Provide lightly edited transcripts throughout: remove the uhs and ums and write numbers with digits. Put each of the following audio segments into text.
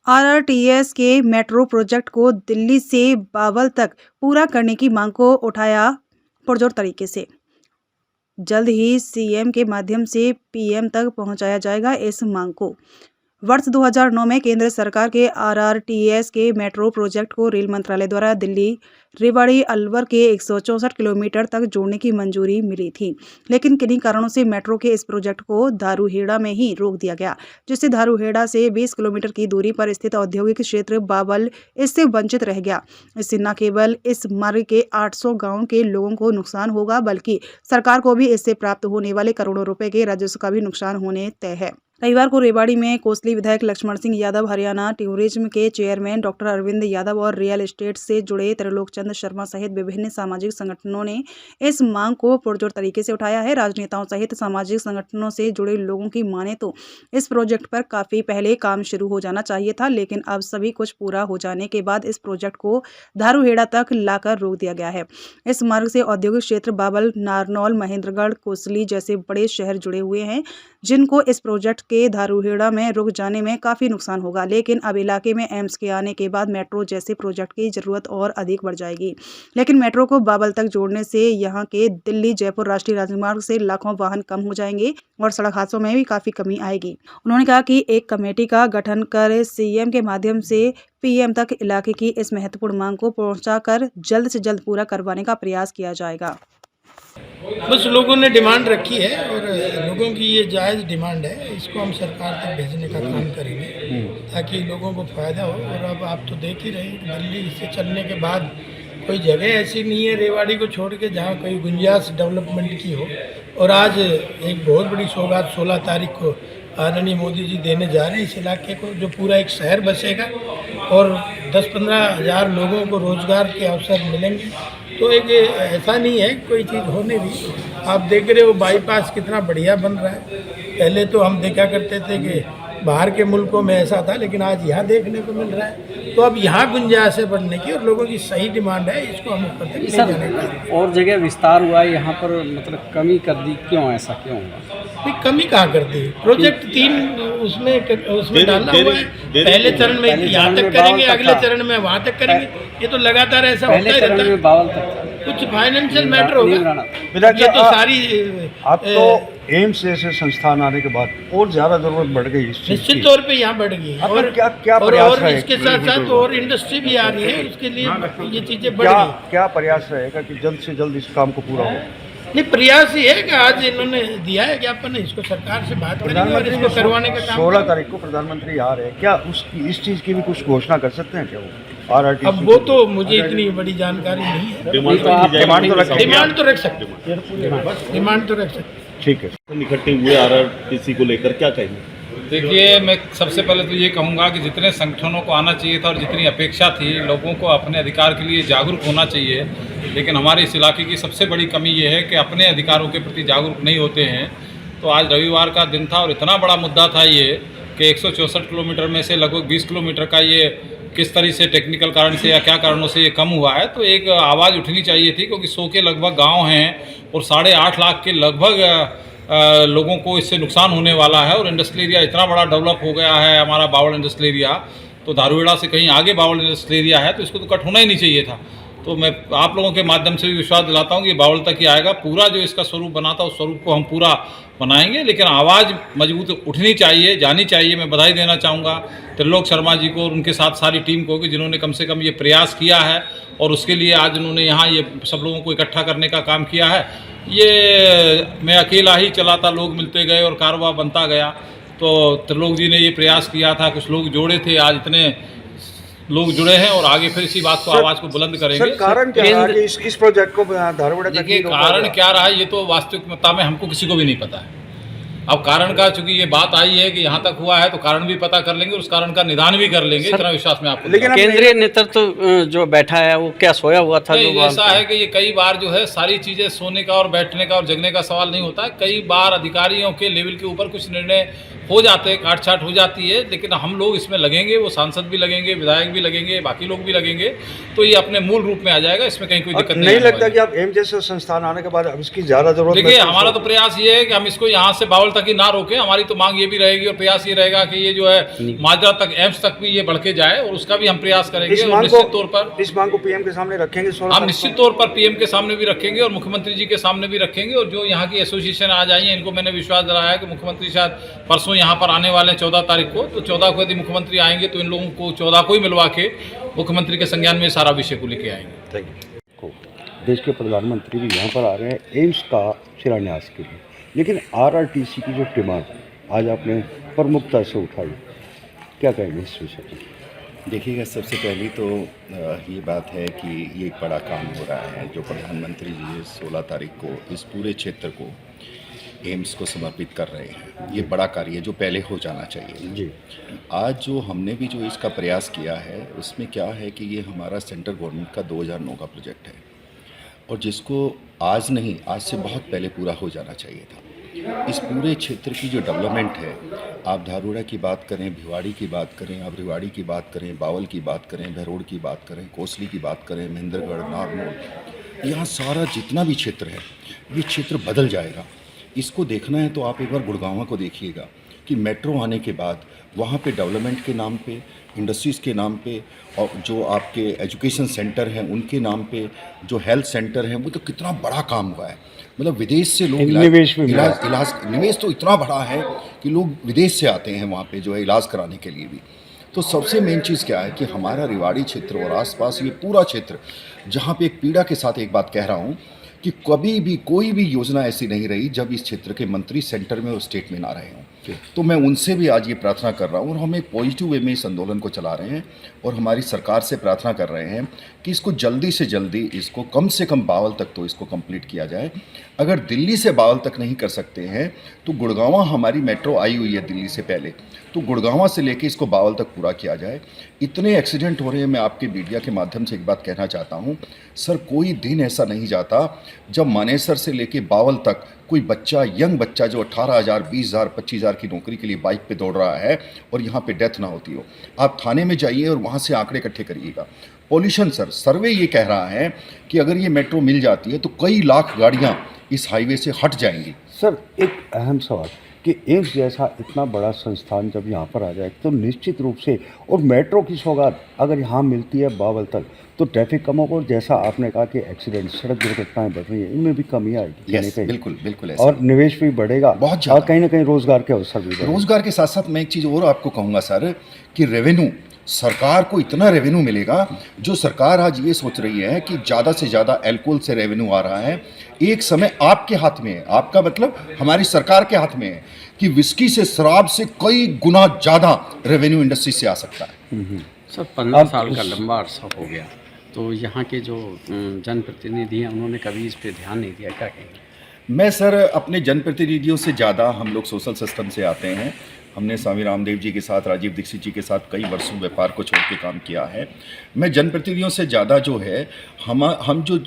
RRTS के metro project को दिल्ली से बावल तक पूरा करने की मांग को उठाया पुरजोर तरीके से। जल्द ही सीएम के माध्यम से पीएम तक पहुंचाया जाएगा इस मांग को। वर्ष 2009 में केंद्र सरकार के आरआरटीएस के मेट्रो प्रोजेक्ट को रेल मंत्रालय द्वारा दिल्ली रेवाड़ी अलवर के 164 किलोमीटर तक जोड़ने की मंजूरी मिली थी, लेकिन किन्हीं कारणों से मेट्रो के इस प्रोजेक्ट को धारूहेड़ा में ही रोक दिया गया, जिससे धारूहेड़ा से 20 किलोमीटर की दूरी पर स्थित औद्योगिक क्षेत्र बावल इससे वंचित रह गया। इससे न केवल इस मार्ग के 800 गाँव के लोगों को नुकसान होगा, बल्कि सरकार को भी इससे प्राप्त होने वाले करोड़ों रुपए के राजस्व का भी नुकसान होने तय है। रविवार को रेवाड़ी में कोसली विधायक लक्ष्मण सिंह यादव, हरियाणा टूरिज्म के चेयरमैन डॉक्टर अरविंद यादव और रियल एस्टेट से जुड़े त्रिलोकचंद शर्मा सहित विभिन्न सामाजिक संगठनों ने इस मांग को पुरजोर तरीके से उठाया है। राजनेताओं सहित सामाजिक संगठनों से जुड़े लोगों की माने तो इस प्रोजेक्ट पर काफी पहले काम शुरू हो जाना चाहिए था, लेकिन अब सभी कुछ पूरा हो जाने के बाद इस प्रोजेक्ट को धारूहेड़ा तक लाकर रोक दिया गया है। इस मार्ग से औद्योगिक क्षेत्र बावल, नारनौल, महेंद्रगढ़, कोसली जैसे बड़े शहर जुड़े हुए हैं, जिनको इस प्रोजेक्ट के धारूहेड़ा में रुक जाने में काफ़ी नुकसान होगा। लेकिन अब इलाके में एम्स के आने के बाद मेट्रो जैसे प्रोजेक्ट की ज़रूरत और अधिक बढ़ जाएगी। लेकिन मेट्रो को बावल तक जोड़ने से यहाँ के दिल्ली जयपुर राष्ट्रीय राजमार्ग से लाखों वाहन कम हो जाएंगे और सड़क हादसों में भी काफ़ी कमी आएगी। उन्होंने कहा कि एक कमेटी का गठन कर सीएम के माध्यम से पीएम तक इलाके की इस महत्वपूर्ण मांग को पहुँचाकर जल्द से जल्द पूरा करवाने का प्रयास किया जाएगा। बस लोगों ने डिमांड रखी है और लोगों की ये जायज़ डिमांड है, इसको हम सरकार तक भेजने का काम करेंगे ताकि लोगों को फ़ायदा हो। और अब आप तो देख ही रहे हैं, दिल्ली से चलने के बाद कोई जगह ऐसी नहीं है रेवाड़ी को छोड़ के जहाँ कोई गुंजाइश डेवलपमेंट की हो। और आज एक बहुत बड़ी सौगात 16 तारीख को आदरणीय मोदी जी देने जा रहे हैं इस इलाके को, जो पूरा एक शहर बसेगा और 10-15 हज़ार लोगों को रोज़गार के अवसर मिलेंगे। तो एक ऐसा नहीं है कोई चीज़ होने भी। आप देख रहे हो बाईपास कितना बढ़िया बन रहा है। पहले तो हम देखा करते थे कि बाहर के मुल्कों में ऐसा था, लेकिन आज यहाँ देखने को मिल रहा है। तो अब यहाँ गुंजाइश है बढ़ने की और लोगों की सही डिमांड है, इसको हम ऊपर तक ले जाने का। और जगह विस्तार हुआ है, यहाँ पर मतलब कमी कर दी, क्यों ऐसा क्यों हुआ? कमी कहाँ कर दी? प्रोजेक्ट 3 उसमें डालना हुआ है। पहले चरण में यहाँ तक करेंगे, अगले चरण में वहाँ तक करेंगे। ये तो लगातार ऐसा होता ही रहता है। बावल तक कुछ फाइनेंशियल मैटर होगा, ये तो सारी अब तो एम्स जैसे संस्थान आने के बाद और ज़्यादा ज़रूरत बढ़ गई इस चीज़ की। निश्चित तौर पे यहाँ बढ़ गई है। और क्या प्रयास और इसके साथ साथ और इंडस्ट्री भी आ रही है, उसके लिए ये चीज़ें बढ़ गई। क्या प्रयास रहेगा कि जल्द से जल्द इस काम को पूरा हो? नहीं, प्रयास ये है कि आज इन्होंने दिया है ज्ञापन, इसको सरकार से बात करेंगे और इसको करवाने का काम। 16 तारीख को प्रधानमंत्री आ रहे हैं, क्या उसकी इस चीज़ की भी कुछ घोषणा कर सकते हैं क्या वो? आरआरटीसी अब वो तो मुझे इतनी बड़ी जानकारी नहीं है। डिमांड तो रख सकते हैं। ठीक है। इकट्ठे हुए आरआरटीसी को लेकर क्या कहेंगे? देखिए, मैं सबसे पहले तो ये कहूँगा कि जितने संगठनों को आना चाहिए था और जितनी अपेक्षा थी, लोगों को अपने अधिकार के लिए जागरूक होना चाहिए, लेकिन हमारे इस इलाके की सबसे बड़ी कमी ये है कि अपने अधिकारों के प्रति जागरूक नहीं होते हैं। तो आज रविवार का दिन था और इतना बड़ा मुद्दा था ये कि 164 किलोमीटर में से लगभग 20 किलोमीटर का ये किस तरह से टेक्निकल कारण से या क्या कारणों से ये कम हुआ है। तो एक आवाज़ उठनी चाहिए थी, क्योंकि 100 के लगभग गाँव हैं और 8.5 लाख के लगभग लोगों को इससे नुकसान होने वाला है। और इंडस्ट्रियल एरिया इतना बड़ा डेवलप हो गया है हमारा बावल इंडस्ट्रियल एरिया, तो धारूहेड़ा से कहीं आगे बावल इंडस्ट्रियल एरिया है, तो इसको तो कट होना ही नहीं चाहिए था। तो मैं आप लोगों के माध्यम से भी विश्वास दिलाता हूँ कि बावल तक ही आएगा। पूरा जो इसका स्वरूप बना था उस स्वरूप को हम पूरा बनाएंगे, लेकिन आवाज़ मजबूत उठनी चाहिए, जानी चाहिए। मैं बधाई देना चाहूँगा त्रिलोक शर्मा जी को और उनके साथ सारी टीम को कि जिन्होंने कम से कम ये प्रयास किया है और उसके लिए आज उन्होंने यहाँ ये सब लोगों को इकट्ठा करने का काम किया है। ये मैं अकेला ही चला था, लोग मिलते गए और कारवां बनता गया। तो त्रिलोक जी ने ये प्रयास किया था, कुछ लोग जोड़े थे, आज इतने लोग जुड़े हैं और आगे फिर इसी बात को आवाज़ को बुलंद करेंगे। सर, कारण क्या रहा कि इस प्रोजेक्ट को धारूहेड़ा तक? देखिए, कारण क्या रहा है ये तो वास्तविकता में हमको किसी को भी नहीं पता है। अब कारण का चूंकि ये बात आई है कि यहाँ तक हुआ है, तो कारण भी पता कर लेंगे, उस कारण का निदान भी कर लेंगे, इतना विश्वास में आपको। लेकिन केंद्रीय नेतृत्व जो बैठा है वो क्या सोया हुआ था? ऐसा है कि ये कई बार जो है सारी चीज़ें सोने का और बैठने का और जगने का सवाल नहीं होता है। कई बार अधिकारियों के लेवल के ऊपर कुछ निर्णय हो जाते हैं, काट छाट हो जाती है, लेकिन हम लोग इसमें लगेंगे, वो सांसद भी लगेंगे, विधायक भी लगेंगे, बाकी लोग भी लगेंगे, तो ये अपने मूल रूप में आ जाएगा। इसमें कहीं कोई दिक्कत नहीं लगता कि आप एम्स जैसे संस्थान आने के बाद अब इसकी ज़्यादा जरूरत? देखिए, हमारा तो प्रयास ये है कि हम इसको यहाँ से बावल तक ही ना रोकें। हमारी तो मांग ये भी रहेगी और प्रयास ये रहेगा कि ये जो है माजरा तक, एम्स तक भी ये बढ़ के जाए और उसका भी हम प्रयास करेंगे। और निश्चित तौर पर इस मांग को पीएम के सामने रखेंगे। हम निश्चित तौर पर पीएम के सामने भी रखेंगे और मुख्यमंत्री जी के सामने भी रखेंगे। और जो यहाँ की एसोसिएशन आज आई है, इनको मैंने विश्वास दिलाया है कि मुख्यमंत्री शायद परसों यहाँ पर आने वाले हैं 14 तारीख को। तो 14 को यदि मुख्यमंत्री आएंगे तो इन लोगों को 14 को ही मिलवा के मुख्यमंत्री के संज्ञान में सारा विषय को लेके आएंगे। देश के प्रधानमंत्री भी यहाँ पर आ रहे हैं एम्स का शिलान्यास के लिए, लेकिन आरआरटीसी की जो डिमांड आज आपने प्रमुखता से उठाई, क्या कहेंगे इस विषय पर? देखिएगा, सबसे पहली तो ये बात है कि ये एक बड़ा काम हो रहा है जो प्रधानमंत्री जी 16 तारीख को इस पूरे क्षेत्र को एम्स को समर्पित कर रहे हैं। ये बड़ा कार्य है जो पहले हो जाना चाहिए जी। आज जो हमने भी जो इसका प्रयास किया है उसमें क्या है कि ये हमारा सेंट्रल गवर्नमेंट का 2009 का प्रोजेक्ट है और जिसको आज नहीं, आज से बहुत पहले पूरा हो जाना चाहिए था। इस पूरे क्षेत्र की जो डेवलपमेंट है, आप धारूड़ा की बात करें, भिवाड़ी की बात करें, आप रिवाड़ी की बात करें, बावल की बात करें, बहरोड की बात करें, कोसली की बात करें, महेंद्रगढ़, नारनौल, यहाँ सारा जितना भी क्षेत्र है ये क्षेत्र बदल जाएगा। इसको देखना है तो आप एक बार गुड़गांव को देखिएगा कि मेट्रो आने के बाद वहाँ पे डेवलपमेंट के नाम पे, इंडस्ट्रीज़ के नाम पे और जो आपके एजुकेशन सेंटर हैं उनके नाम पे, जो हेल्थ सेंटर हैं, वो तो कितना बड़ा काम हुआ है। मतलब विदेश से लोग निवेश तो इतना बड़ा है कि लोग विदेश से आते हैं वहाँ पे जो है इलाज कराने के लिए भी। तो सबसे मेन चीज़ क्या है कि हमारा रेवाड़ी क्षेत्र और आसपास ये पूरा क्षेत्र, जहाँ पे एक पीड़ा के साथ एक बात कह रहा हूँ कि कभी भी कोई भी योजना ऐसी नहीं रही जब इस क्षेत्र के मंत्री सेंटर में और स्टेट में ना रहे हों। तो मैं उनसे भी आज ये प्रार्थना कर रहा हूँ और हम एक पॉजिटिव वे में इस आंदोलन को चला रहे हैं और हमारी सरकार से प्रार्थना कर रहे हैं कि इसको जल्दी से जल्दी, इसको कम से कम बावल तक तो इसको कंप्लीट किया जाए। अगर दिल्ली से बावल तक नहीं कर सकते हैं तो गुड़गांव, हमारी मेट्रो आई हुई है दिल्ली से पहले, तो गुड़गांव से लेके इसको बावल तक पूरा किया जाए। इतने एक्सीडेंट हो रहे हैं, मैं आपके मीडिया के माध्यम से एक बात कहना चाहता हूँ सर, कोई दिन ऐसा नहीं जाता जब मानेसर से लेके बावल तक कोई बच्चा, यंग बच्चा जो 18,000, 20,000, 25,000 की नौकरी के लिए बाइक पे दौड़ रहा है और यहाँ पे डेथ ना होती हो। आप थाने में जाइए और वहाँ से आंकड़े इकट्ठे करिएगा। पॉल्यूशन सर, सर्वे ये कह रहा है कि अगर ये मेट्रो मिल जाती है तो कई लाख गाड़ियाँ इस हाईवे से हट जाएंगी। सर, एक अहम सवाल कि एम्स जैसा इतना बड़ा संस्थान जब यहाँ पर आ जाए तो निश्चित रूप से, और मेट्रो की सौगात अगर यहाँ मिलती है बावल तक, तो ट्रैफिक कम होगा और जैसा आपने कहा कि एक्सीडेंट, सड़क दुर्घटनाएं बढ़ रही हैं, इनमें भी कमी आएगी। यस, बिल्कुल बिल्कुल ऐसा। और निवेश भी बढ़ेगा बहुत ज़्यादा, और कहीं ना कहीं रोजगार के अवसर भी बढ़ेंगे। रोजगार के साथ साथ मैं एक चीज़ और आपको कहूँगा सर कि रेवेन्यू, सरकार को इतना रेवेन्यू मिलेगा। जो सरकार आज ये सोच रही है कि ज़्यादा से ज़्यादा अल्कोहल से रेवेन्यू आ रहा है, एक समय आपके हाथ में है, आपका मतलब हमारी सरकार के हाथ में है कि विस्की से, शराब से कई गुना ज़्यादा रेवेन्यू इंडस्ट्री से आ सकता है। सर, 15 साल का लंबा अरसा हो गया, तो यहाँ के जो जनप्रतिनिधि हैं उन्होंने कभी इस पर ध्यान नहीं दिया, क्या कहेंगे? मैं सर अपने जनप्रतिनिधियों से ज़्यादा, हम लोग सोशल सिस्टम से आते हैं। हमने स्वामी रामदेव जी के साथ, राजीव दीक्षित जी के साथ कई वर्षों व्यापार को छोड़ के काम किया है। मैं जनप्रतिनिधियों से ज़्यादा जो है हम जो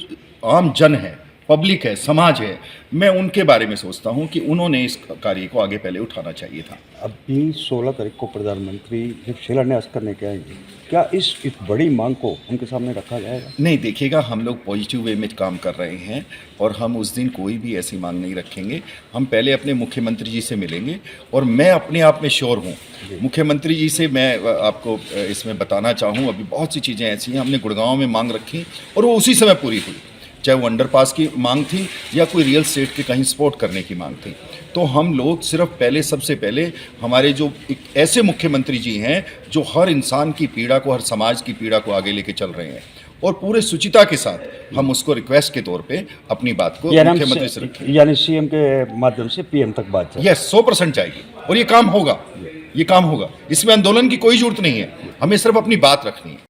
आम जन है, पब्लिक है, समाज है, मैं उनके बारे में सोचता हूं कि उन्होंने इस कार्य को आगे पहले उठाना चाहिए था। अभी 16 तारीख को प्रधानमंत्री जब शिलान्यास करने के आएंगे, क्या इस बड़ी मांग को उनके सामने रखा जाएगा? नहीं, देखिएगा, हम लोग पॉजिटिव वे में काम कर रहे हैं और हम उस दिन कोई भी ऐसी मांग नहीं रखेंगे। हम पहले अपने मुख्यमंत्री जी से मिलेंगे और मैं अपने आप में श्योर हूँ, मुख्यमंत्री जी से मैं आपको इसमें बताना चाहूँ, अभी बहुत सी चीज़ें ऐसी हैं हमने गुड़गांव में मांग रखी और वो उसी समय पूरी हुई, चाहे वो अंडरपास की मांग थी या कोई रियल स्टेट के कहीं सपोर्ट करने की मांग थी। तो हम लोग सिर्फ पहले, सबसे पहले हमारे जो एक ऐसे मुख्यमंत्री जी हैं जो हर इंसान की पीड़ा को, हर समाज की पीड़ा को आगे लेके चल रहे हैं और पूरे शुचिता के साथ हम उसको रिक्वेस्ट के तौर पे अपनी बात को मुख्यमंत्री से रखें, यानी सीएम के माध्यम से पीएम तक बात जाए। यस, 100% जाएगी और ये काम होगा, ये काम होगा। इसमें आंदोलन की कोई जरूरत नहीं है, हमें सिर्फ अपनी बात रखनी है।